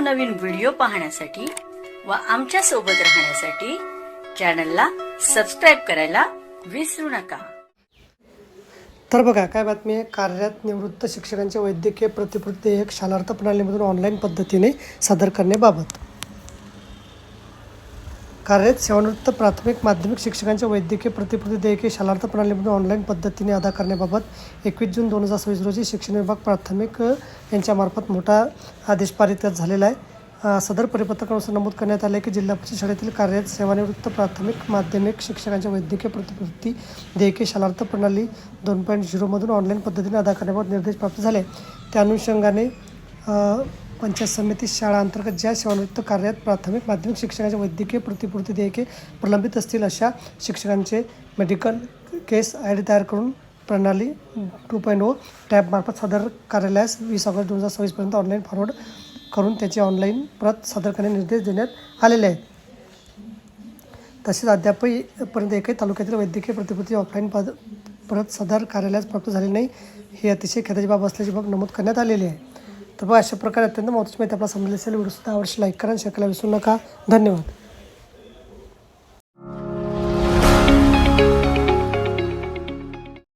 नवनवीन व्हिडिओ पाहण्यासाठी व आमच्या सोबत राहण्यासाठी चॅनलला सबस्क्राईब करायला विसरू नका। तर बघा काय बातमी आहे, कार्यरत निवृत्त शिक्षकांचे वैद्यकीय प्रतिपूर्ती देयक शालार्थ प्रणालीमधून ऑनलाईन पद्धतीने सादर करण्याबाबत। कार्यरत सेवानिवृत्त प्राथमिक माध्यमिक शिक्षकांच्या वैद्यकीय प्रतिपूर्ती देयके शालार्थ प्रणालीमधून ऑनलाईन पद्धतीने अदा करण्याबाबत 21 जून 2026 रोजी शिक्षण विभाग प्राथमिक यांच्यामार्फत मोठा आदेश पारित झालेला आहे। सदर परिपत्रकानुसार नमूद करण्यात आले की जिल्हा परिषद शाळेतील कार्यरत सेवानिवृत्त प्राथमिक माध्यमिक शिक्षकांच्या वैद्यकीय प्रतिपूर्ती देयके शालार्थ प्रणाली 2.0 मधून ऑनलाईन पद्धतीने अदा करण्याबाबत निर्देश प्राप्त झाले। त्या अनुषंगाने पंचायत समिती शाळा अंतर्गत ज्या सेवानिवृत्त कार्यरत प्राथमिक माध्यमिक शिक्षकांच्या वैद्यकीय प्रतिपूर्ती देयके प्रलंबित असतील अशा शिक्षकांचे मेडिकल केस ID तयार करून प्रणाली 2.0 टॅबमार्फत सदर कार्यालयास 20 ऑगस्ट 2026 पर्यंत ऑनलाईन फॉरवर्ड करून त्याची ऑनलाईन प्रत सादर करण्याचे निर्देश देण्यात आलेले आहेत। तसेच अद्यापपर्यंत एकही तालुक्यातील वैद्यकीय प्रतिपूर्ती ऑफलाईन परत सदर कार्यालयास प्राप्त झाली नाही, ही अतिशय खेदाची बाब असल्याची बाब नमूद करण्यात आलेली आहे। तर अशा प्रकारे अत्यंत महत्त्वाची माहिती आपल्याला समजली असेल। व्हिडिओ सुद्धा आवडल्यास लाईक करा, शेअर करायला विसरू नका। धन्यवाद।